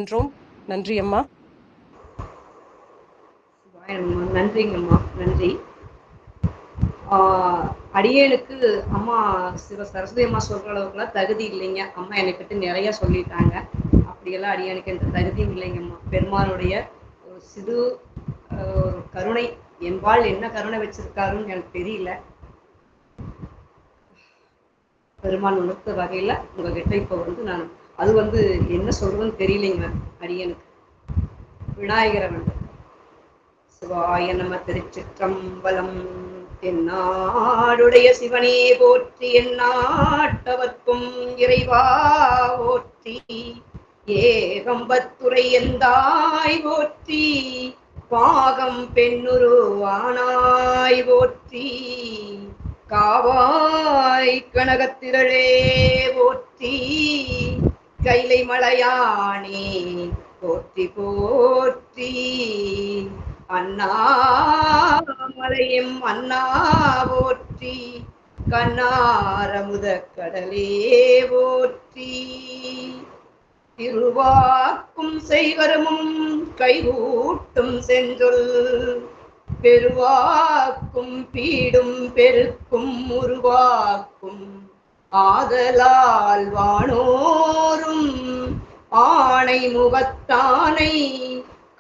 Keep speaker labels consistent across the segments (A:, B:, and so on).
A: என்றோம். நன்றி அம்மா.
B: நன்றிங்கம்மா, நன்றி. அடியேனுக்கு அம்மா சிவ சரஸ்வதி அம்மா சொல்ற அளவுக்குலாம் தகுதி இல்லைங்க. அம்மா என்னை பற்றி நிறைய சொல்லிட்டாங்க. அப்படியெல்லாம் அடியேனுக்கு எந்த தகுதியும் இல்லைங்கம்மா. பெருமானுடைய ஒரு சிறு ஒரு கருணை என்பால் என்ன கருணை வச்சிருக்காருன்னு எனக்கு தெரியல. பெருமான் உணர்த்த வகையில் உங்ககிட்ட இப்போ நான் அது என்ன சொல்றதுன்னு தெரியலைங்க அடியனுக்கு. விநாயகரை சிவாய நம. திருச்சிற்றம்பலம். தென்னாடுடைய சிவனே போற்றி, எந்நாட்டவர்க்கும் இறைவா போற்றி, ஏகம்பத்துரை எந்தாய் போற்றி, பாகம் பெண்ணுருவானாய் போற்றி, காவாய் கனகத்திரளே போற்றி, கைலை மலையானே போற்றி போற்றி, அண்ணாமலையும் அண்ணா போற்றி, கண்ணாரமுத கடலே போற்றி, திருவாக்கும் செய்வரமும் கைகூட்டும் சென்றொல், பெருவாக்கும் பீடும் பெருக்கும் உருவாக்கும், ஆதலால் வானோரும் ஆணை முகத்தானை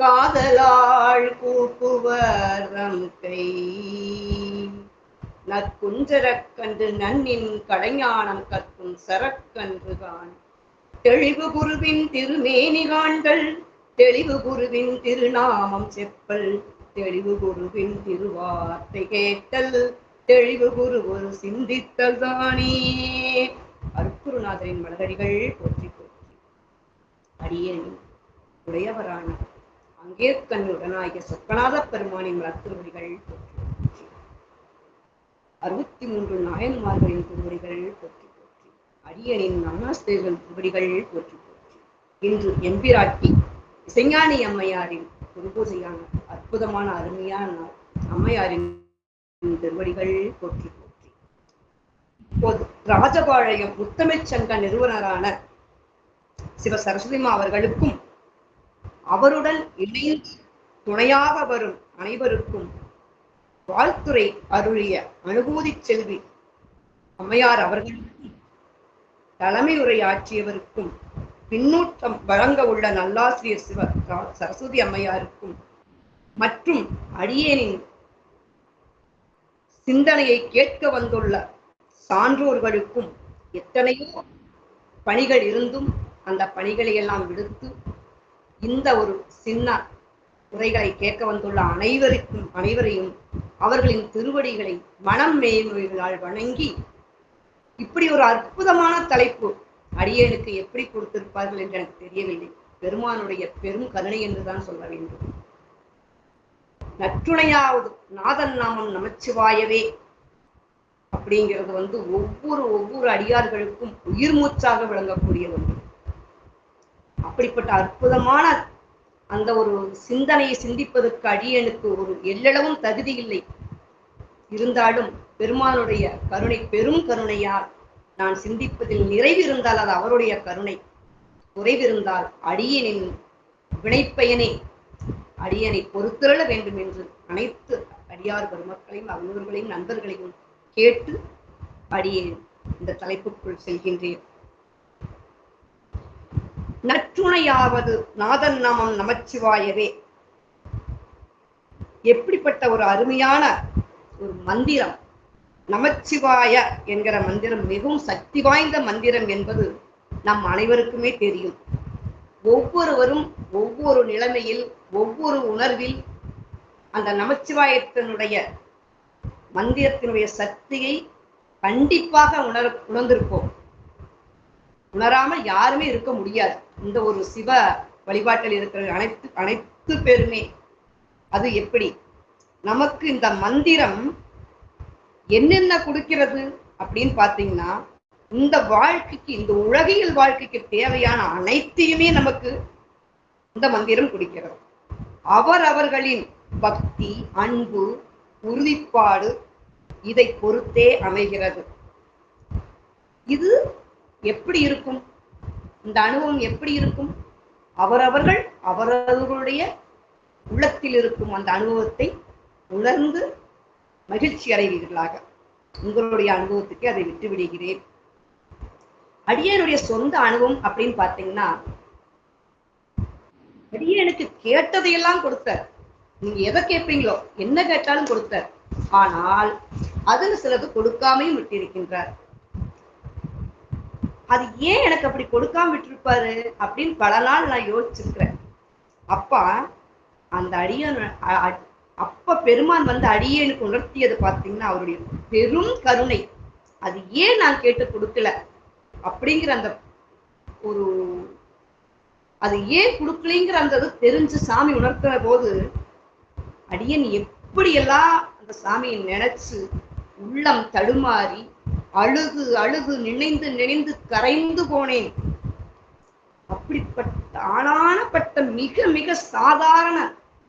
B: காதலாள் கூப்புவர் கை, நற்குஞ்சரக்கன்று நன்னின் கடைஞானம் கற்கும் சரக்கன்றுகான், தெளிவு குருவின் திருமேனி காண்கள், தெளிவு குருவின் திருநாமம் செப்பல், தெளிவு குருவின் திருவார்த்தை கேட்டல், தெளிவு குரு ஒரு சிந்தித்தல் தானே. அருட்குருநாதரின் மலரடிகள் போற்றி போற்றி. அடியேன் உடையவரான அங்கேற்கண்ணுடனாகிய சொக்கநாத பெருமானின் மலர்த்திருவடிகள் போற்றி போற்றி. 63 நாயன்மார்களின் திருவடிகள் போற்றி போற்றி. அடியனின் நானாஸ்தேவன் திருவடிகள் போற்றி போற்றி. இன்று எம்பிராட்டி இசைஞானி அம்மையாரின் குருபூஜையான அற்புதமான அருமையான அம்மையாரின் திருவடிகள் போற்றி போற்றி. இப்போது ராஜபாளையம் முத்தமிழ்ச் சங்க நிறுவனரான சிவ சரஸ்வதிமா அவர்களுக்கும் அவருடன் இணைந்து துணையாக வரும் அனைவருக்கும் வாழ்த்துரை அருளிய அனுபூதி செல்வி அம்மையார் அவர்களுக்கும் தலைமை உரையாற்றியவருக்கும் பின்னூட்டம் வழங்க உள்ள நல்லாசிரியர் சிவ சரஸ்வதி அம்மையாருக்கும் மற்றும் அடியேனின் சிந்தனையை கேட்க வந்துள்ள சான்றோர்களுக்கும் எத்தனையோ பணிகள் இருந்தும் அந்த பணிகளை எல்லாம் விடுத்து இந்த ஒரு சின்ன உரைகளை கேட்க வந்துள்ள அனைவரையும் அவர்களின் திருவடிகளை மனம் மேன்மைகளால் வணங்கி, இப்படி ஒரு அற்புதமான தலைப்பு அடியேனுக்கு எப்படி கொடுத்திருப்பார்கள் என்று எனக்கு தெரியவில்லை. பெருமானுடைய பெரும் கருணை என்றுதான் சொல்ல வேண்டும். நற்றுணையாவது நாதன் நாமம் நமச்சிவாயவே அப்படிங்கிறது ஒவ்வொரு அடியார்களுக்கும் உயிர் மூச்சாக விளங்கக்கூடிய ஒன்று. அப்படிப்பட்ட அற்புதமான அந்த ஒரு சிந்தனையை சிந்திப்பதற்கு அடியனுக்கு ஒரு எல்லளவும் தகுதி இல்லை. இருந்தாலும் பெருமானுடைய கருணை பெரும் கருணையால் நான் சிந்திப்பதில் நிறைவு இருந்தால் அது அவருடைய கருணை, குறைவிருந்தால் அடியனின் வினைப்பயனே. அடியனை பொறுத்திரள வேண்டும் என்று அனைத்து அடியார் பெருமக்களையும் அவர்களையும் நண்பர்களையும் கேட்டு அடியேன் இந்த தலைப்புக்குள் செல்கின்றேன். நற்றுணையாவது நாதன் நாமம் நமச்சிவாயவே. எப்படிப்பட்ட ஒரு அருமையான ஒரு மந்திரம்! நமச்சிவாய என்கிற மந்திரம் மிகவும் சக்தி வாய்ந்த மந்திரம் என்பது நம் அனைவருக்குமே தெரியும். ஒவ்வொருவரும் ஒவ்வொரு நிலைமையில் ஒவ்வொரு உணர்வில் அந்த நமச்சிவாயத்தினுடைய மந்திரத்தினுடைய சக்தியை கண்டிப்பாக உணர்ந்திருப்போம். உணராமல் யாருமே இருக்க முடியாது. இந்த ஒரு சிவ வழிபாட்டில் இருக்கிற அனைத்து பேருமே அது எப்படி நமக்கு இந்த மந்திரம் என்னென்ன கொடுக்கிறது அப்படின்னு பார்த்தீங்கன்னா, இந்த வாழ்க்கைக்கு, இந்த உலகியல் வாழ்க்கைக்கு தேவையான அனைத்தையுமே நமக்கு இந்த மந்திரம் கொடுக்கிறது. அவர்களின் பக்தி, அன்பு, உறுதிப்பாடு இதை பொறுத்தே அமைகிறது. இது எப்படி இருக்கும்? இந்த அனுபவம் எப்படி இருக்கும்? அவரவர்கள் அவரவர்களுடைய உள்ளத்தில் இருக்கும் அந்த அனுபவத்தை உணர்ந்து மகிழ்ச்சி அடைவீர்களாக. உங்களுடைய அனுபவத்துக்கு அதை விட்டு விடுகிறேன். அடியனுடைய சொந்த அனுபவம் அப்படின்னு பார்த்தீங்கன்னா, அடியனுக்கு கேட்டதையெல்லாம் கொடுத்தார். நீங்க எதை கேட்பீங்களோ என்ன கேட்டாலும் கொடுத்தார். ஆனால் அதுல சிலது கொடுக்காமையும் விட்டிருக்கின்றார். அது ஏன் எனக்கு அப்படி கொடுக்காம விட்டிருப்பாரு அப்படின்னு பல நாள் நான் யோசிச்சிருக்கிறேன். அப்பா அந்த அடியன் அப்ப பெருமான் வந்து அடியனுக்கு உணர்த்தியது பார்த்தீங்கன்னா அவருடைய பெரும் கருணை. அது ஏன் நான் கேட்டு கொடுக்கல அப்படிங்கிற அந்த ஒரு அது ஏன் கொடுக்கலைங்கிற அந்த தெரிஞ்சு சாமி உணர்த்துற போது அடியன் எப்படியெல்லாம் அந்த சாமியை நினைச்சு உள்ளம் தடுமாறி அழுது அழுது நினைந்து நினைந்து கரைந்து போனேன். அப்படிப்பட்ட ஆனானப்பட்ட மிக மிக சாதாரண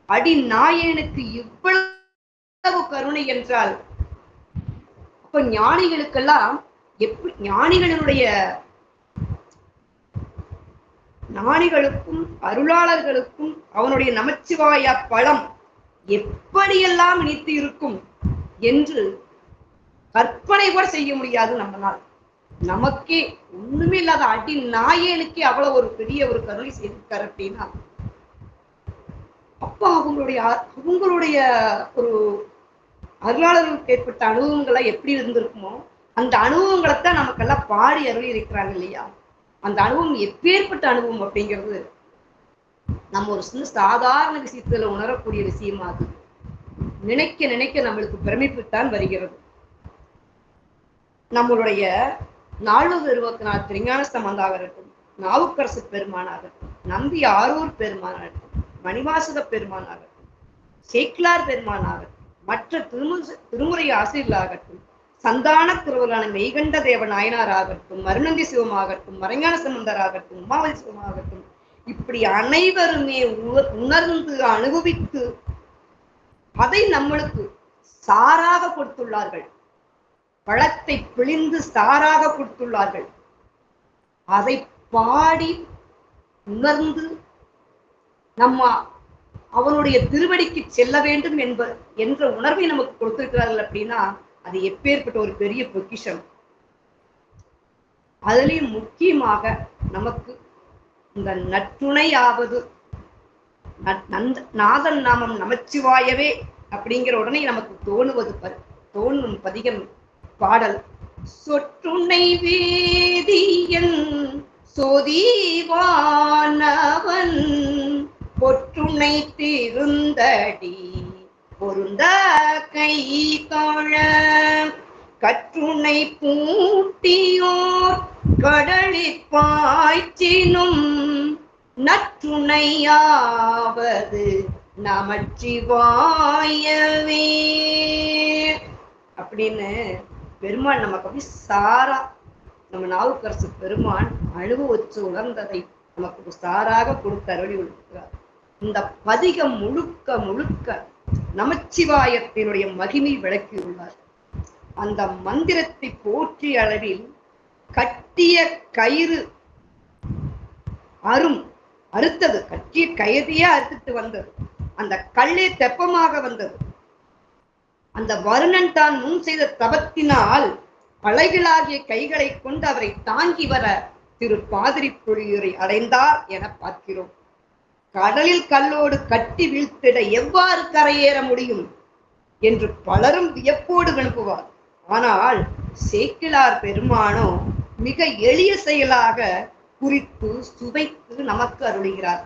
B: அடி நாயனுக்கு இவ்வளவு கருணை என்றால், அப்ப ஞானிகளுக்கெல்லாம் எப்படி ஞானிகளுக்கும் அருளாளர்களுக்கும் அவனுடைய நமச்சிவாய பழம் எப்படியெல்லாம் இனித்து இருக்கும் என்று கற்பனை கூட செய்ய முடியாது நம்மளால். நமக்கே ஒண்ணுமே இல்லாத அடி நாயனுக்கே அவ்வளவு ஒரு பெரிய ஒரு கருணை செய்திருக்காரு அப்படின்னா, அப்ப அவங்களுடைய ஒரு அருளாளர்களுக்கு ஏற்பட்ட அனுபவங்களை எப்படி இருந்திருக்குமோ அந்த அனுபவங்களைத்தான் நமக்கெல்லாம் பாடி அருளி இருக்கிறாங்க இல்லையா. அந்த அனுபவம் எப்பேற்பட்ட அனுபவம் அப்படிங்கிறது நம்ம ஒரு சின்ன சாதாரண விஷயத்துல உணரக்கூடிய விஷயமாகுது. நினைக்க நினைக்க நம்மளுக்கு பிரமிப்புத்தான் வருகிறது. நம்மளுடைய நால்வர் இருபத்தினார் திருஞான சம்பந்தாகட்டும், நாவுக்கரசு பெருமானாகட்டும், நம்பி ஆரூர் பெருமானாகட்டும், மணிவாசக பெருமானாகட்டும், சேக்கிலார் பெருமானாகட்டும், மற்ற திருமுறை ஆசிரியர்களாகட்டும், சந்தான திருவரான மெய்கண்ட தேவ நாயனார் ஆகட்டும், மருநந்தி சிவமாகட்டும், மறைஞான சம்பந்தர் ஆகட்டும், உமாவதி சிவமாகட்டும், இப்படி அனைவருமே உணர்ந்து அனுபவித்து அதை நம்மளுக்கு சாராக கொடுத்துள்ளார்கள். பழத்தை பிழிந்து சாராக கொடுத்துள்ளார்கள். அதை பாடி உணர்ந்து நம்ம அவனுடைய திருவடிக்கு செல்ல வேண்டும் என்ற உணர்வை நமக்கு கொடுத்திருக்கிறார்கள் அப்படின்னா அது எப்பேற்பட்ட ஒரு பெரிய பொக்கிஷம். அதுலயும் முக்கியமாக நமக்கு இந்த நற்றுணையாவது நாதன் நாமம் நமச்சிவாயவே அப்படிங்கிற உடனே நமக்கு தோணும் பதிகம் பாடல். சொற்றுணை வேதியன் சொதிவானவன் பொற்றுணை திருந்தடி பொருந்த கை தோழ கற்றுணை பூட்டியோர் கடலிற் பாய்ச்சினும் நற்றுணையாவது நமச்சிவாயவே அப்படின்னு பெருமான் நமக்கு அப்படி சாரா நம்ம நாவுக்கரசு பெருமான் அனுபவிச்சு உணர்ந்ததை நமக்கு சாராக கொடுத்து அருளி கொடுக்கிறார். இந்த பதிகம் முழுக்க முழுக்க நமச்சிவாயத்தினுடைய மகிமை விளக்கியுள்ளார். அந்த மந்திரத்தை போற்றிய அளவில் கட்டிய கயிறு அறுத்தது, கட்டிய கயிறையே அறுத்துட்டு வந்தது. அந்த கல்லே தெப்பமாக வந்தது. அந்த வருணன் தான் முன் செய்த தபத்தினால் பழைகளாகிய கைகளை கொண்டு அவரை தாங்கி வர திரு பாதிரி புலியூரை அடைந்தார் என பார்க்கிறோம். கடலில் கல்லோடு கட்டி வீழ்த்திட எவ்வாறு கரையேற முடியும் என்று பலரும் வியப்போடு விளம்புவார். ஆனால் சேக்கிழார் பெருமானோ மிக எளிய செயலாக குறித்து சுவைத்து நமக்கு அருளுகிறார்.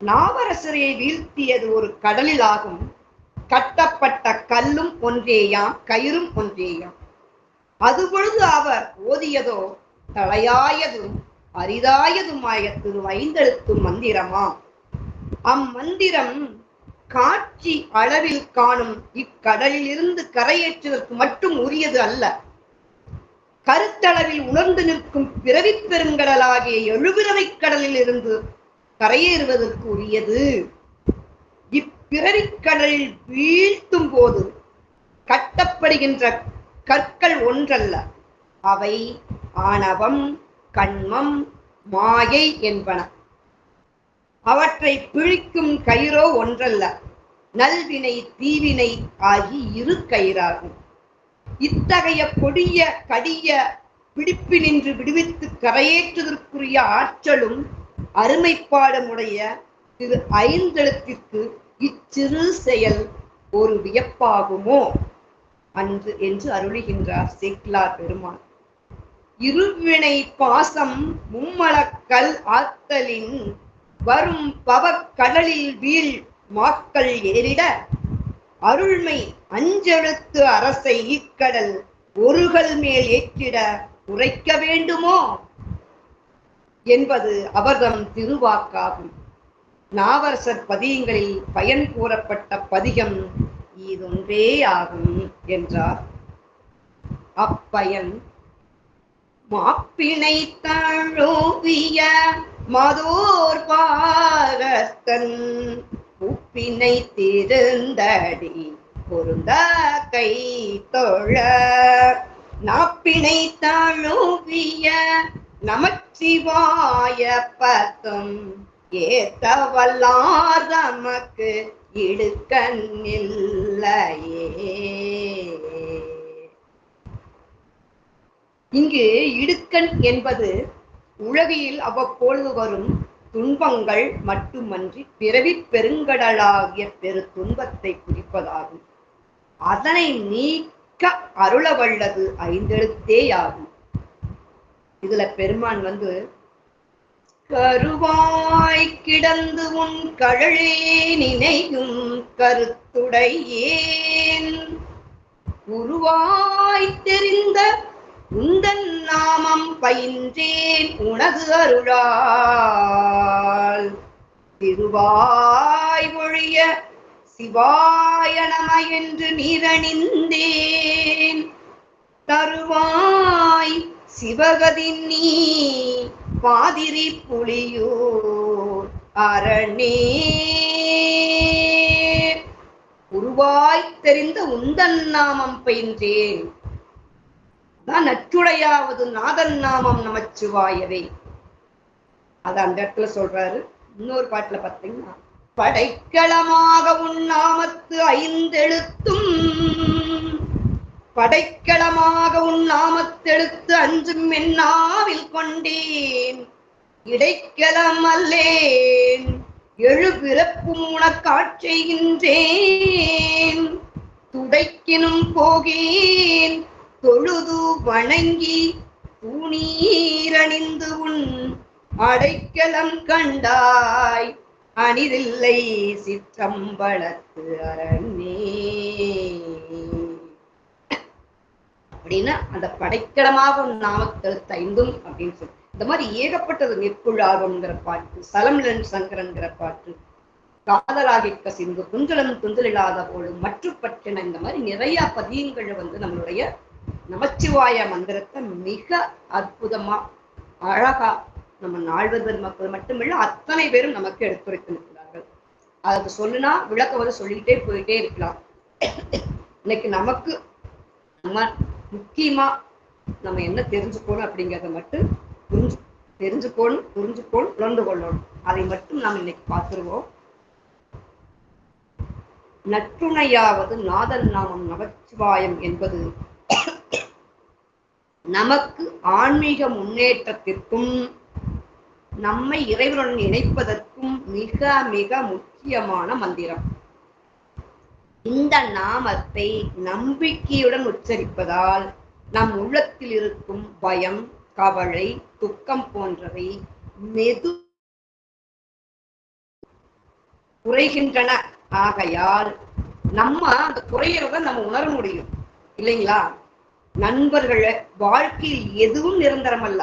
B: நாவரசரை வீழ்த்தியது ஒரு கடலில் ஆகும். கட்டப்பட்ட கல்லும் ஒன்றேயாம், கயிறும் ஒன்றேயாம். அதுபொழுது அவர் ஓதியதோ தலையாயதும் அரிதாயதுமாய திரு 5 எழுத்து மந்திரமாம். அம்மந்திரம் காட்சி அளவில் காணும் இக்கடலில் இருந்து கரையேற்றுவதற்கு மட்டும் உரியது அல்ல, கருத்தளவில் உணர்ந்து நிற்கும் பிறவி பெருங்கடலாகிய 7 கடலில் இருந்து கரையேறுவதற்கு உரியது. இப்பிறவிக்கடலில் வீழ்த்தும் போது கட்டப்படுகின்ற கற்கள் ஒன்றல்ல, அவை ஆணவம், கண்மம், மாயை என்பன. அவற்றை பிழிக்கும் கயிறோ ஒன்றல்ல, நல்வினை தீவினை ஆகி இரு கயிறாகும். இத்தகைய கொடிய கடிய பிடிப்பினின்று விடுவித்து கரையேற்றுதற்குரிய ஆற்றலும் அருமைப்பாடுமுடைய திரு ஐந்தெழுத்திற்கு இச்சிறு செயல் ஒரு வியப்பாகுமோ அன்று என்று அருளுகின்றார் சேக்கிழார் பெருமான். இருவினை பாசம் மும்மலக்கல் ஆத்தலின் வரும் பவக்கடலில் வீழ் மாக்கள் ஏறிட அருள்மை அஞ்செழுத்து அரசை இக்கடல் ஒருகள் மேல் ஏற்றிட உரைக்க வேண்டுமோ என்பது அவர்தம் திருவாக்காகும். நாவரசர் பதியங்களில் பயன் கூறப்பட்ட பதிகம் இதொன்றே ஆகும் என்றார். அப்பயன் மாப்பிணை தழுவிய மதோர் பாகத்தன் உப்பினை திருந்தடி பொருந்த கை தொழ நாப்பினை தழுவிய நமச்சிவாய பத்தும் ஏத்தவல்லார் தமக்கு இடுக்கண்ணில்லையே. இங்கு இடுக்கண் என்பது உலகில் அவ்வப்பொழுது வரும் துன்பங்கள் மட்டுமன்றி பிறவி பெருங்கடலாகிய பெரு துன்பத்தை குறிப்பதாகும். அதனை நீக்க அருள வல்லது ஐந்தெழுத்தேயாகும். இதுல பெருமான் கருவாய் கிடந்து உன் கழலே நினையும் கருத்துடையேன் உருவாய் தெரிந்த உந்தன் நாமம் பயின்றேன் உனது அருளால் திருவாய் ஒழிய சிவாய நம என்று நீரணிந்தேன் தருவாய் சிவகதி நீ பாதிரி புலியூர் அரணே. உருவாய் தெரிந்த உந்தன் நாமம் பயின்றேன் நற்றுடையாவது நாதன் நாமம் நமச்சிவாயவே. அது அந்த இடத்துல சொல்றாரு. இன்னொரு பாட்டுல பார்த்தீங்கன்னா படைக்கலமாக உன் நாமத்து ஐந்தெழுத்தும் படைக்கலமாக உன் நாமத்தெழுத்து அஞ்சும் என்னாவில் கொண்டேன் இடைக்கலம் அல்லேன் எழு பிறப்பும் உனக்காட்செய்கின்றேன் துடைக்கினும் போகேன் தொழுது வணங்கி தூணீரணிந்து உன் அடைக்கலம் கண்டாய் அணிதில்லை சிற்றம்பலத்து அரணே. அப்படின்னா அந்த படைக்கலமாக உன் நாமத்தெழுத்து ஐந்தும் அப்படின்னு சொல்லி இந்த மாதிரி ஏகப்பட்டது நெற்குழாகம்ங்கிற பாட்டு, சலம்லன் சங்கரன்கிற பாட்டு, காதலாகிக்க சிந்து துஞ்சலம் துஞ்சலில்லாத போலும் மற்ற பற்றின இந்த மாதிரி நிறைய பதியங்கள் நம்மளுடைய நமச்சிவாய மந்திரத்தை மிக அற்புதமா அழகா நம்ம நால்வர் மக்கள் மட்டுமில்ல அத்தனை பேரும் நமக்கு எடுத்துரைத்திருக்கிறார்கள். அதுக்கு சொல்லுனா விளக்க சொல்லிக்கிட்டே போயிட்டே இருக்கலாம். இன்னைக்கு நமக்கு நம்ம முக்கியமா நம்ம என்ன தெரிஞ்சுக்கணும் அப்படிங்கிறத மட்டும் தெரிஞ்சுக்கணும், புரிஞ்சுக்கணும், உணர்ந்து கொள்ளணும். அதை மட்டும் நாம் இன்னைக்கு பார்த்துருவோம். நற்றுணையாவது நாதன் நாமம் நமச்சிவாயம் என்பது நமக்கு ஆன்மீக முன்னேற்றத்திற்கும் நம்மை இறைவனுடன் இணைப்பதற்கும் மிக மிக முக்கியமான மந்திரம். இந்த நாமத்தை நம்பிக்கையுடன் உச்சரிப்பதால் நம் உள்ளத்தில் இருக்கும் பயம், கவலை, துக்கம் போன்றவை குறைகின்றன. ஆகையால் நம்ம அந்த குறையறத நம்ம உணர முடியும் இல்லைங்களா? நண்பர்கள் வாழ்க்கையில் எதுவும் நிரந்தரம் அல்ல.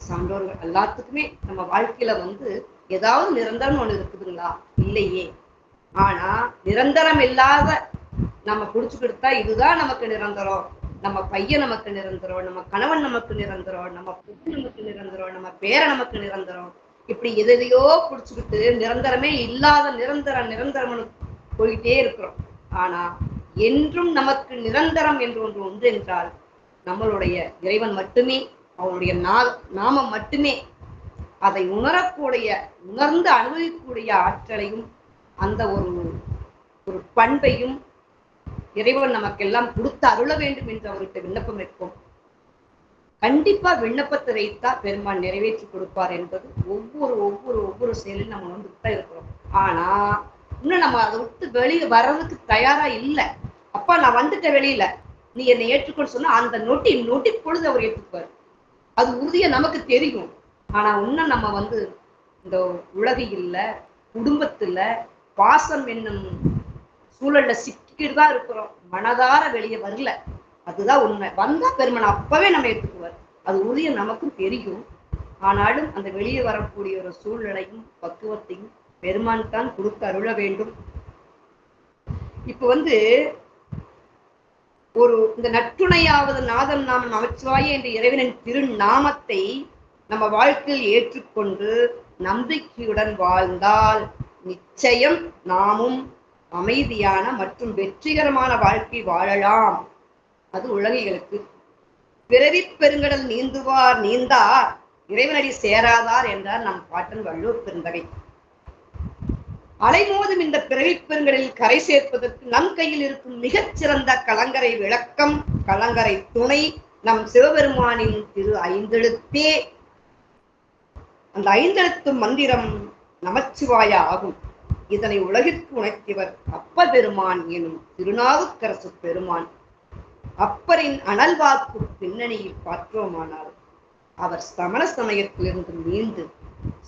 B: சான்றோர்கள் எல்லாத்துக்குமே நம்ம வாழ்க்கையில ஏதாவது நிரந்தரம் ஒண்ணு இருக்குதுங்களா? இல்லையே. ஆனா நிரந்தரம் இல்லாத நம்ம புடிச்சுக்கிட்டா இதுதான் நமக்கு நிரந்தரம், நம்ம பையன் நமக்கு நிரந்தரம், நம்ம கணவன் நமக்கு நிரந்தரம், நம்ம பொண்ணு நமக்கு நிரந்தரம், நம்ம பேரை நமக்கு நிரந்தரம், இப்படி எதையோ புடிச்சுக்கிட்டு நிரந்தரமே இல்லாத நிரந்தரம்னு போயிட்டே இருக்கிறோம். ஆனா என்றும் நமக்கு நிரந்தரம் என்று ஒன்று உண்டு என்றால் நம்மளுடைய இறைவன் மட்டுமே அவருடைய நாமம் மட்டுமே அதை உணர்ந்து அனுபவிக்கக்கூடிய ஆற்றலையும் அந்த ஒரு பண்பையும் இறைவன் நமக்கெல்லாம் கொடுத்து அருள வேண்டும் என்று அவர்கிட்ட விண்ணப்பம் வைப்போம். கண்டிப்பா விண்ணப்பத்தை வைத்தா பெருமான் நிறைவேற்றி கொடுப்பார் என்பது ஒவ்வொரு செயலையும் நம்ம வந்துட்டு தான் இருக்கிறோம். ஆனா இன்னும் நம்ம அதை விட்டு வெளியே வர்றதுக்கு தயாரா இல்லை. அப்பா நான் வந்துட்ட வெளியில, நீ என்னை ஏற்றுக்கொண்டு சொன்னா அந்த நொட்டி பொழுது அவர் ஏற்றுக்குவார். அது உறுதியா நமக்கு தெரியும். ஆனா இன்னும் நம்ம இந்த உலகில குடும்பத்துல பாசம் என்னும் சூழல்ல சிக்கிட்டு தான் இருக்கிறோம். மனதார வெளியே வரல. அதுதான் உண்மை. வந்தா பெருமான் அப்பவே நம்ம ஏற்றுக்குவார். அது உறுதியா நமக்கும் தெரியும். ஆனாலும் அந்த வெளியே வரக்கூடிய ஒரு சூழ்நிலையும் பக்குவத்தையும் பெருமான் தான் கொடுத்து அருள வேண்டும். இப்ப இந்த நற்றுணையாவது நாதம் நாம நமச்சிவாய என்ற இறைவனின் திருநாமத்தை நம்ம வாழ்க்கையில் ஏற்றுக்கொண்டு நம்பிக்கையுடன் வாழ்ந்தால் நிச்சயம் நாமும் அமைதியான மற்றும் வெற்றிகரமான வாழ்க்கை வாழலாம். அது உலகிகளுக்கு. பிறவி பெருங்கடல் நீந்துவார் நீந்தார் இறைவனடி சேராதார் என்றார் நம் பாட்டன் வள்ளுவர் பெருந்தகை. அலைமோதும் இந்த பிறவி பெருங்கடலில் கரை சேர்ப்பதற்கு நம் கையில் இருக்கும் மிகச்சிறந்த கலங்கரை விளக்கம், கலங்கரை துணை நம் சிவபெருமானின் திரு ஐந்தெழுத்தே. அந்த ஐந்தெழுத்து மந்திரம் நமச்சிவாய ஆகும். இதனை உலகிற்கு உணர்த்தியவர் அப்பர் பெருமான் எனும் திருநாவுக்கரசு பெருமான். அப்பரின் அனல்வாக்கு பின்னணியில் பார்த்தோமானால் அவர் சமண சமயத்திலிருந்து மீண்டு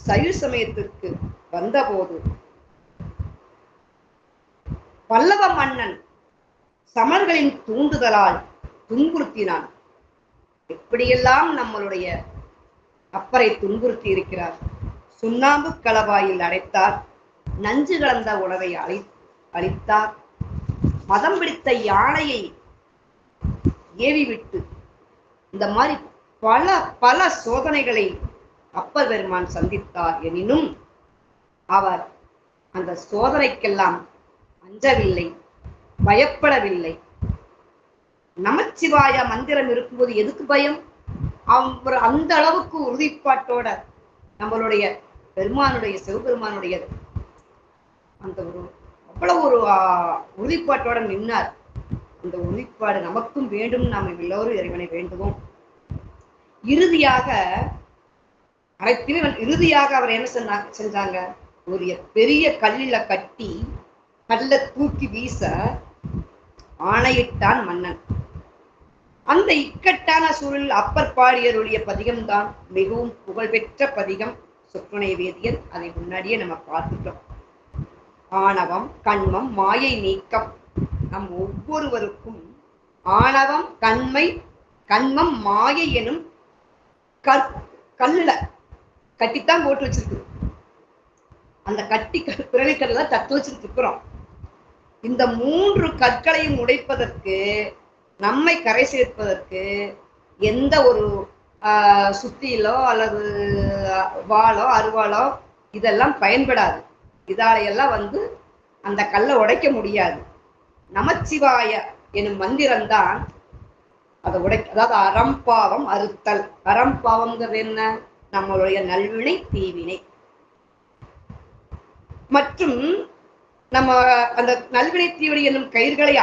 B: சைவ சமயத்திற்கு வந்தபோது பல்லவ மன்னன் சமர்களின் தூண்டுதலால் துன்புறுத்தினான். எப்படியெல்லாம் நம்மளுடைய அப்பரை துன்புறுத்தி இருக்கிறார். சுண்ணாம்பு களவாயில் அடைத்தார், நஞ்சு கலந்த உணவை அளித்தார், மதம் பிடித்த யானையை ஏவிவிட்டு இந்த மாதிரி பல பல சோதனைகளை அப்பர் பெருமான் சந்தித்தார். எனினும் அவர் அந்த சோதனைக்கெல்லாம் அஞ்சவில்லை, பயப்படவில்லை. நமச்சிவாய மந்திரம் இருக்கும்போது எதுக்கு பயம்? அவர் அந்த அளவுக்கு உறுதிப்பாட்டோட நம்மளுடைய பெருமானுடைய சிவபெருமானுடைய அந்த அவ்வளவு ஒரு உறுதிப்பாட்டோட நின்னார். அந்த உறுதிப்பாடு நமக்கும் வேண்டும். நாம் எல்லோரும் இறைவனை வேண்டுவோம். இறுதியாக அவர் என்ன செஞ்சாங்க? ஒரு பெரிய கல்லில கட்டி கல்ல தூக்கி வீச ஆணையிட்டான் மன்னன். அந்த இக்கட்டான சூழலில் அப்பர் பாடியருடைய பதிகம்தான் மிகவும் புகழ்பெற்ற பதிகம் சொற்றுணை வேதியன். அதை முன்னாடியே நம்ம பார்த்துட்டோம். ஆணவம் கண்மம் மாயை நீக்கம். நம் ஒவ்வொருவருக்கும் ஆணவம் கண்மம் மாயை எனும் கல்லுல கட்டித்தான் போட்டு வச்சிருக்கு. அந்த பிறவிக்கல்ல தட்டு வச்சுட்டு இருக்கிறோம். இந்த 3 கற்களையும் உடைப்பதற்கு, நம்மை கரை சேர்ப்பதற்கு எந்த ஒரு சுத்தியிலோ அல்லது வாளோ அருவாளோ இதெல்லாம் பயன்படாது. இதாலையெல்லாம் அந்த கல்லை உடைக்க முடியாது. நமச்சிவாய எனும் மந்திரம்தான் அதை அதாவது அறம்பாவம் அறுத்தல். அறம்பாவம்ங்கிறது என்ன? நம்மளுடைய நல்வினை தீவினை. மற்றும் நம்ம அந்த நல்வினை தீவினை என்னும் கயிர்களை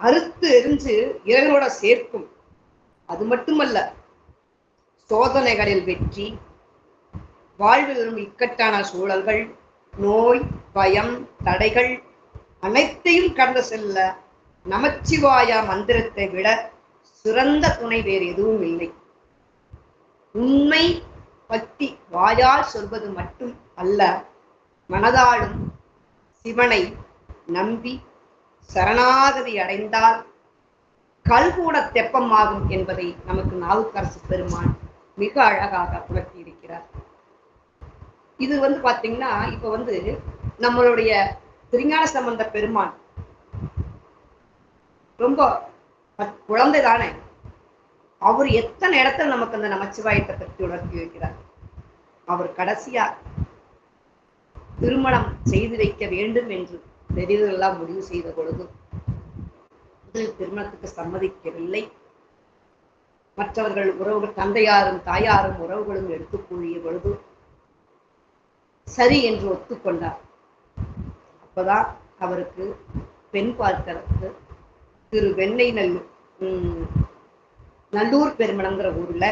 B: அறுத்து எரிஞ்சு இறைவனோட சேர்க்கும். அது மட்டுமல்ல, சோதனைகளில் வெற்றி, வாழ்வில் வரும் இக்கட்டான சூழல்கள், நோய், பயம், தடைகள் அனைத்தையும் கடந்து செல்ல நமச்சிவாய மந்திரத்தை விட சிறந்த துணை வேறு எதுவும் இல்லை. உண்மை பக்தி வாயால் சொல்வது மட்டும் அல்ல, மனதாலும் சிவனை நம்பி சரணாகதி அடைந்தால் கல்கூட தெப்பமாகும் என்பதை நமக்கு நாவுக்கரசு பெருமான் மிக அழகாக உணர்த்தி இருக்கிறார். இது பாத்தீங்கன்னா இப்ப நம்மளுடைய திருஞான சம்பந்த பெருமான் ரொம்ப குழந்தை தானே. அவர் எத்தனை இடத்துல நமக்கு அந்த நமச்சிவாயத்தை பற்றி உணர்த்தி வைக்கிறார். அவர் கடைசியா திருமணம் செய்து வைக்க வேண்டும் என்று பெரியவர்களெல்லாம் முடிவு செய்த பொழுது முதல் திருமணத்துக்கு சம்மதிக்கவில்லை. மற்றவர்கள் உறவுகள், தந்தையாரும் தாயாரும் உறவுகளும் எடுத்துக்கூறிய பொழுது சரி என்று ஒத்துக்கொண்டார். அப்பதான் அவருக்கு பெண் பார்க்கறதுக்கு திரு வெண்ணெய் நல்லூர் பெருமணங்கிற ஊர்ல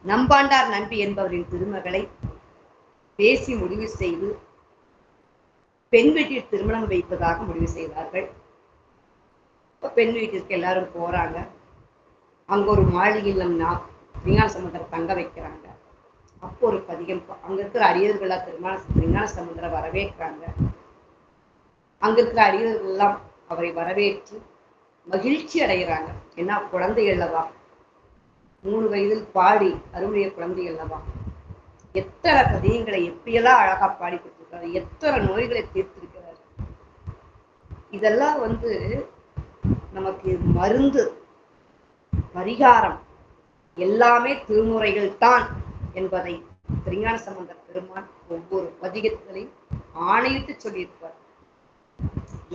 B: நம்பாண்டார் நம்பி என்பவரின் திருமகளை பேசி முடிவு செய்து பெண் வீட்டில் திருமணம் வைப்பதாக முடிவு செய்தார்கள். பெண் வீட்டிற்கு எல்லாரும் போறாங்க. அங்க ஒரு மாளிகையில் விஞ்ஞான சமுத்திர தங்க வைக்கிறாங்க. அப்போ ஒரு பதிகம் அங்க இருக்கிற அடியர்களா விஞ்ஞான சமுத்திர வரவேற்கிறாங்க. அங்க இருக்கிற அடியர்கள் எல்லாம் அவரை வரவேற்று மகிழ்ச்சி அடைகிறாங்க. ஏன்னா குழந்தைகள் அல்லவா, 3 வயதில் பாடி அருமைய குழந்தைகள் அல்லவா, எத்தனை பதியங்களை எப்படியெல்லாம் அழகா பாடி கொடுத்திருக்காரு, எத்தனை நோய்களை தீர்த்திருக்கிறார். இதெல்லாம் நமக்கு மருந்து, பரிகாரம் எல்லாமே திருமுறைகள் தான் என்பதை திருஞான சம்பந்த பெருமான் ஒவ்வொரு பதிகத்திலையும் ஆணையிட்டு சொல்லியிருப்பார்.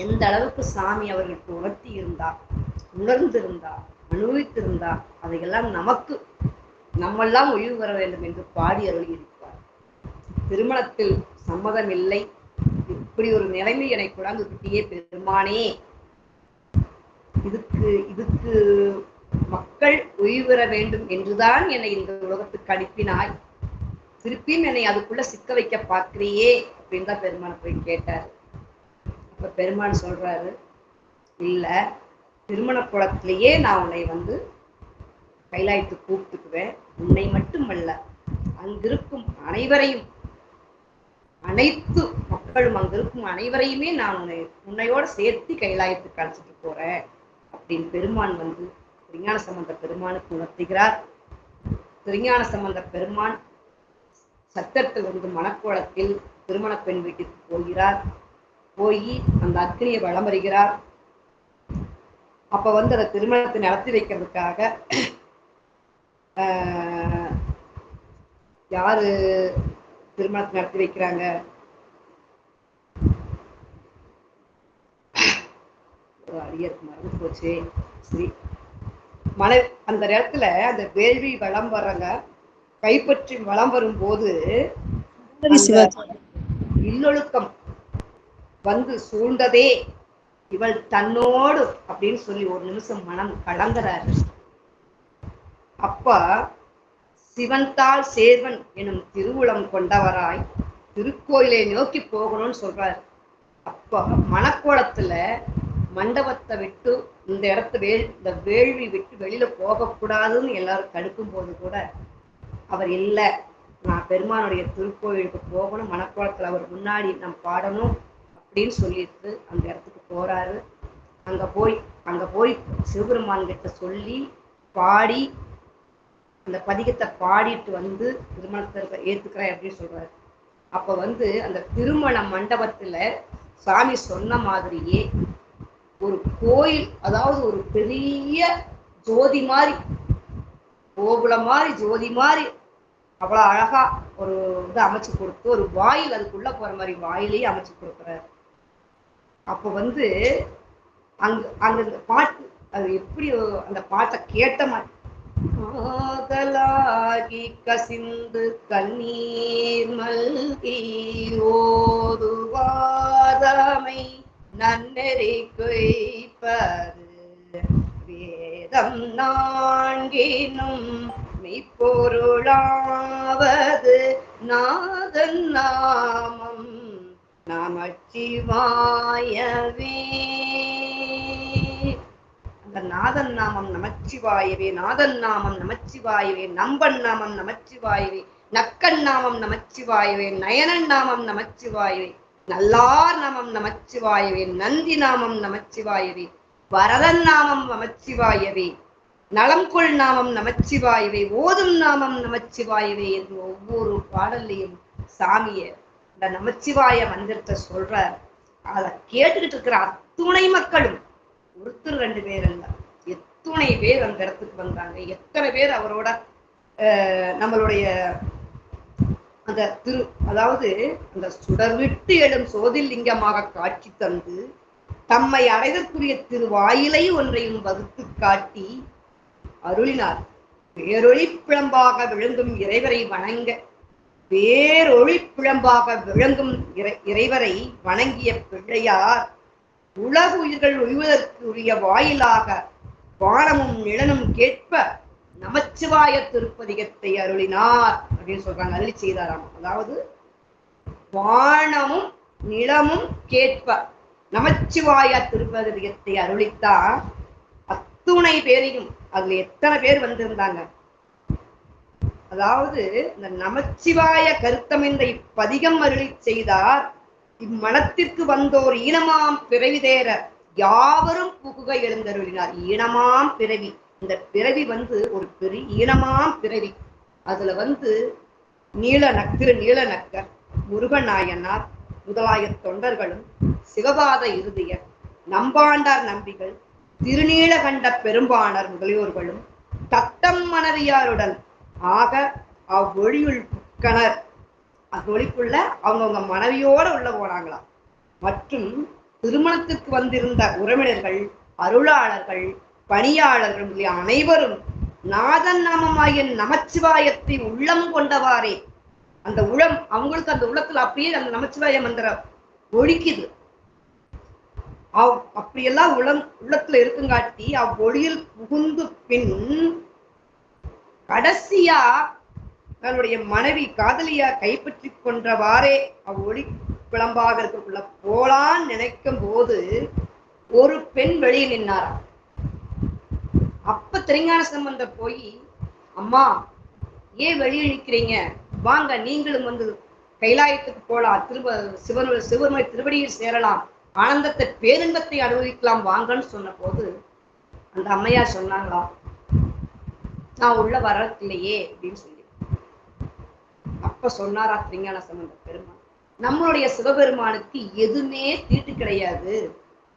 B: எந்த அளவுக்கு சாமி அவர்களுக்கு உணர்த்தி இருந்தார், உணர்ந்திருந்தார், அனுபவித்திருந்தார், அதையெல்லாம் நம்மெல்லாம் ஒழிவு வர வேண்டும் என்று பாடி அருளியிருப்பார். திருமணத்தில் சம்மதம் இல்லை, இப்படி ஒரு நிலைமை என்னை கொண்டாந்து விட்டியே பெருமானே, இதுக்கு மக்கள் ஒழிவு பெற வேண்டும் என்றுதான் என்னை இந்த உலகத்துக்கு அனுப்பினாய், திருப்பியும் என்னை அதுக்குள்ள சிக்க வைக்க பார்க்கிறியே அப்படின்னு தான் பெருமானை போய் கேட்டார். அப்ப பெருமான் சொல்றாரு, இல்ல, திருமண குளத்திலேயே நான் உன்னை கைலாயத்து கூப்பிட்டுக்குவேன். உன்னை மட்டுமல்ல, அங்கிருக்கும் அனைவரையும், அனைத்து மக்களும் அங்கிருக்கும் அனைவரையுமே நான் உன்னையோட சேர்த்து கைலாயத்துக்கு அழைச்சிட்டு போறேன் அப்படின்னு பெருமான் திருஞான சம்பந்த பெருமானுக்கு உணர்த்துகிறார். திருஞான சம்பந்த பெருமான் சத்தத்தில் மணக்கோலத்தில் திருமண பெண் வீட்டிற்கு போகிறார். போய் அந்த அக்னியை வலம் வருகிறார். அப்ப அந்த திருமணத்தை நடத்தி வைக்கிறதுக்காக யாரு திருமணத்தை நடத்தி வைக்கிறாங்க? அடியருக்கு மறந்து போச்சு. சரி, அந்த இடத்துல அந்த வேள்வி வளம் வர்றாங்க. கைப்பற்றி வளம் வரும்போது இல்லொழுக்கம் சூழ்ந்ததே இவள் தன்னோடு அப்படின்னு சொல்லி ஒரு நிமிஷம் மனம் கலங்குறாரு. அப்ப சிவன்தாள் சேர்வன் எனும் திருவுளம் கொண்டவராய் திருக்கோயிலை நோக்கி போகணும்னு சொல்றாரு. அப்ப மணக்கோலத்துல மண்டபத்தை விட்டு இந்த இந்த வேள்வி விட்டு வெளியில போகக்கூடாதுன்னு எல்லாரும் தடுக்கும் போது கூட அவர் இல்லை, நான் பெருமானுடைய திருக்கோயிலுக்கு போகணும், மணக்கோலத்துல அவர் முன்னாடி நான் பாடணும் அப்படின்னு சொல்லிட்டு அந்த இடத்துக்கு போறாரு. அங்க போய் சிவபெருமான் கிட்ட சொல்லி பாடி அந்த பதிகத்தை பாடிட்டு திருமணத்தை ஏத்துக்கிறேன் அப்படின்னு சொல்றாரு. அப்ப அந்த திருமண மண்டபத்துல சாமி சொன்ன மாதிரியே ஒரு கோயில், அதாவது ஒரு பெரிய ஜோதி மாதிரி, கோகுலம் மாதிரி, ஜோதி மாதிரி அவ்வளவு அழகா ஒரு அமைச்சு கொடுத்து, ஒரு வாயில் அதுக்குள்ள போற மாதிரி வாயிலேயே அமைச்சு கொடுக்குறாரு. அப்ப அங்க பாட்டு அது எப்படி அந்த பாட்டை கேட்ட மாதிரி ஆதலாகி கசிந்து கண்ணீர் மல்கி ஓதுவாதமை நன்னெறி கொய்ப்பது வேதம் நான்கினும் மெய்ப்பொருளாவது நாதன் நாமம் நமச்சிவாயவே. அந்த நாதன் நாமம் நமச்சிவாயவே, நாதன் நாமம் நமச்சிவாயவே, நம்பன் நாமம் நமச்சிவாயவே, நக்கன் நாமம் நமச்சிவாயவே, நயனன் நாமம் நமச்சிவாயவே, நல்லார் நாமம் நமச்சிவாயவே, நந்தி நாமம் நமச்சிவாயவே, வரதன் நாமம் நமச்சிவாயவே, நலம்கொள் நாமம் நமச்சிவாயவே, ஓதும் நாமம் நமச்சிவாயவே என்று ஒவ்வொரு பாடல்லையும் சாமிய இந்த நமச்சிவாய மந்திரத்தை சொல்றார். அதை கேட்டுக்கிட்டு இருக்கிற அத்துணை மக்களும் ஒருத்தர் 2 பேர் அல்ல, எத்தனை பேர் அந்த இடத்துக்கு வந்தாங்க. எத்தனை பேர் அவரோட நம்மளுடைய அந்த அதாவது அந்த சுடர் விட்டு எழும் சோதிலிங்கமாக காட்சி தந்து தம்மை அடைதற்குரிய திருவாயிலை ஒன்றையும் வகுத்து காட்டி அருளினார். பேரொளி பிழம்பாக விளங்கும் இறைவரை வணங்க பேரொளி பிழம்பாக விளங்கும் இறைவரை வணங்கிய பிள்ளையார் உலகு உயிர்கள் ஒழிவதற்கு உரிய வாயிலாக வானமும் நிலனும் கேட்ப நமச்சிவாய திருப்பதிகத்தை அருளினார் அப்படின்னு சொல்றாங்க. அருளி செய்தாராம். அதாவது வானமும் நிலமும் கேட்ப நமச்சிவாய திருப்பதிகத்தை அருளித்தான் அத்துணை பேரையும். அதுல எத்தனை பேர் வந்திருந்தாங்க? அதாவது இந்த நமச்சிவாய கருத்தமைந்த இப்பதிகம் அருளி செய்தார். இம்மனத்திற்கு வந்தோர் ஈனமாம் பிறவி தேர யாவரும் புகுக எழுந்தருளினார். ஈனமாம் பிறவி, இந்த பிறவி ஒரு பெரிய ஈனமாம் பிறவி. அதுல திரு நீலநக்கர், முருகநாயனார் முதலாய தொண்டர்களும், சிவபாத இறுதியர், நம்பாண்டார் நம்பிகள், திருநீலகண்ட பெரும்பாணர் முதலியோர்களும் தத்தம் மனைவியாருடன் ஆக அவ்வொழியுள் புக்கனர். அவ்வொழிக்குள்ள அவங்கவுங்க மனைவியோட உள்ள போனாங்களாம். மற்றும் திருமணத்துக்கு வந்திருந்த உறவினர்கள், அருளாளர்கள், பணியாளர்கள் முதலிய அனைவரும் நாதன் நாமமாகிய நமச்சிவாயத்தை உள்ளம் கொண்டவாறே, அந்த உளம் அவங்களுக்கு அந்த உள்ளத்துல அப்படியே அந்த நமச்சிவாய மந்திரம் ஒழிக்குது. அப்படியெல்லாம் உள்ளத்துல இருக்குங்காட்டி அவ்வொழியில் புகுந்து பின் கடைசியா தன்னுடைய மனைவி காதலியா கைப்பற்றி கொன்றவாறே அவ்வொளி பிளம்பாக இருக்கக்குள்ள போலான்னு நினைக்கும் போது ஒரு பெண் வெளியே நின்னாராம். அப்ப திருஞான சம்பந்தர் போய், அம்மா ஏன் வெளியே நிற்கிறீங்க, வாங்க நீங்களும் கைலாயத்துக்கு போலாம், சிவனுடைய திருவடியில் சேரலாம், ஆனந்தத்தை பேரின்பத்தை அனுபவிக்கலாம் வாங்கன்னு சொன்ன போது அந்த அம்மையார் சொன்னாங்களா, நான் உள்ள வரத்தில்லையே அப்படின்னு சொல்லி. அப்ப சொன்னாரா திருஞான சம்பந்த பெருமான், நம்மளுடைய சிவபெருமானுக்கு எதுவுமே தீட்டு கிடையாது,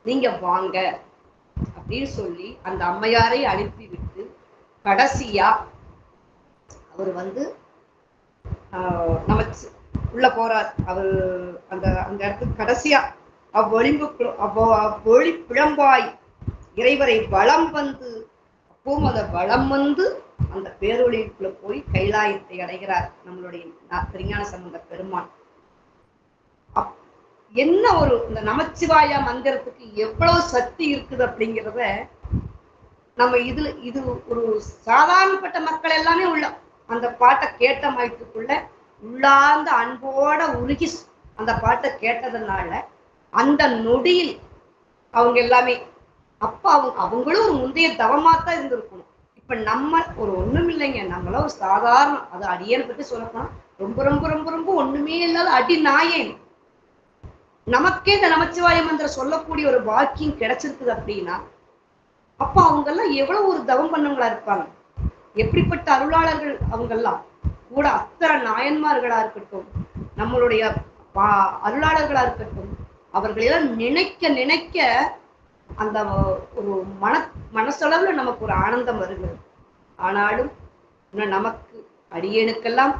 B: நீங்க வாங்க அப்படின்னு சொல்லி அந்த அம்மையாரை அனுப்பி விட்டு கடைசியா அவர் நம்ம உள்ள போறார். அவர் அந்த இடத்துக்கு கடைசியா அவ்வொளி பிழம்பாய் இறைவரை வளம் அப்பவும் அதை வளம் அந்த பேரொழிக்குள்ள போய் கைலாயத்தை அடைகிறார் நம்மளுடைய திருஞான சம்பந்த பெருமான். என்ன இந்த நமச்சிவாய மந்திரத்துக்கு எவ்வளவு சக்தி இருக்குது அப்படிங்கிறத நம்ம இது ஒரு சாதாரணப்பட்ட மக்கள் எல்லாமே அந்த பாட்டை கேட்ட மாயத்துக்குள்ள உள்ளார்ந்த அன்போட உருகி அந்த பாட்டை கேட்டதுனால அந்த நொடியில் அவங்க எல்லாமே அப்ப அவங்களும் ஒரு முந்தைய தவமாத்தான் இருந்திருக்கணும். இப்ப நம்ம ஒரு ஒண்ணும் இல்லைங்க, நம்மளாம் ஒரு சாதாரண, அது அடியனை பத்தி சொல்லப்போனா ரொம்ப ரொம்ப ரொம்ப ரொம்ப ஒண்ணுமே இல்லாத அடி நாயேன். நமக்கே இந்த நமச்சிவாய மந்திரம் சொல்லக்கூடிய ஒரு வாக்கியம் கிடைச்சிருக்குது அப்படின்னா அப்ப அவங்கெல்லாம் எவ்வளவு ஒரு தவம் பண்ணவங்களா இருப்பாங்க, எப்படிப்பட்ட அருளாளர்கள் அவங்கெல்லாம் கூட. அத்தனை நாயன்மார்களா இருக்கட்டும், நம்மளுடைய அருளாளர்களா இருக்கட்டும், அவர்களெல்லாம் நினைக்க நினைக்க அந்த ஒரு மனசளவுல நமக்கு ஒரு ஆனந்தம் வருகிறது. ஆனாலும் இன்னும் நமக்கு அடியேனுக்கெல்லாம்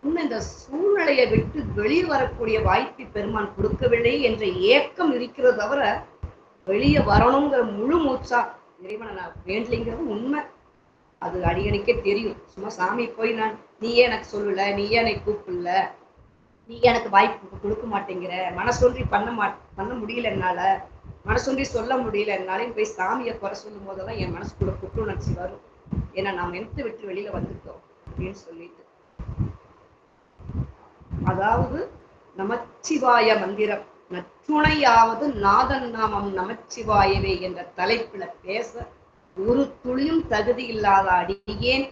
B: இன்னும் இந்த சூழ்நிலையை விட்டு வெளியே வரக்கூடிய வாய்ப்பை பெருமான் கொடுக்கவில்லை என்ற ஏக்கம் இருக்கிறது தவிர வெளியே வரணுங்கிற முழு மூச்சா இறைவனை நான் வேண்டலைங்கிறது உண்மை. அது அடியனுக்கே தெரியும். சும்மா சாமி போய் நீயே எனக்கு சொல்லல, நீயே எனக்கு கூப்பிடல, நீ எனக்கு வாய்ப்பு கொடுக்க மாட்டேங்கிற, மனசொன்றி பண்ண முடியல, என்னால மனசொன்றி சொல்ல முடியல, என்னாலையும் போய் சாமியை குறை சொல்லும் போதெல்லாம் என் மனசுக்குள்ள குற்றுணர்ச்சி வரும். ஏன்னா நாம் எந்த விட்டு வெளியில வந்துட்டோம் அப்படின்னு சொல்லிட்டு. அதாவது நமச்சிவாய மந்திரம் நற்றுணையாவது நாதன் நாமம் நமச்சிவாயவே என்ற தலைப்புல பேச ஒரு துளியும் தகுதி இல்லாத அடியேன்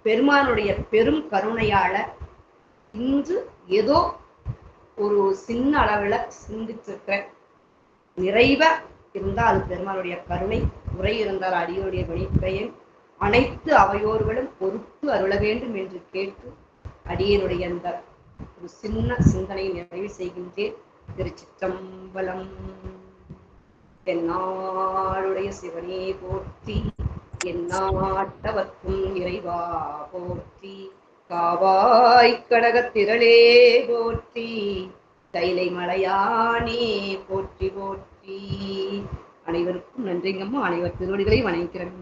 B: பெருமானுடைய பெரும் கருணையால இன்று ஏதோ ஒரு சின்ன அளவுல சிந்திச்சிருக்கிறேன். நிறைவா இருந்தால் அது பெருமானுடைய கருணை, உரை இருந்தால் அடியோடைய வெளிப்பெயர் அனைத்து அவையோர்களும் பொறுத்து அருள வேண்டும் என்று கேட்டு அடியனுடைய அந்த ஒரு சின்ன சிந்தனையை நிறைவு செய்கின்றேன். திருச்சிற்றம்பலம். தென்னாடுடைய சிவனே போற்றி, எந்நாட்டவர்க்கும் இறைவா போற்றி, காவாய் கடகத்திரளே போற்றி, கைலை மலையானே போற்றி போற்றி. அனைவருக்கும் நன்றிங்கம்மா. அனைவர் திருவடிகளை வணங்குகிறேன்.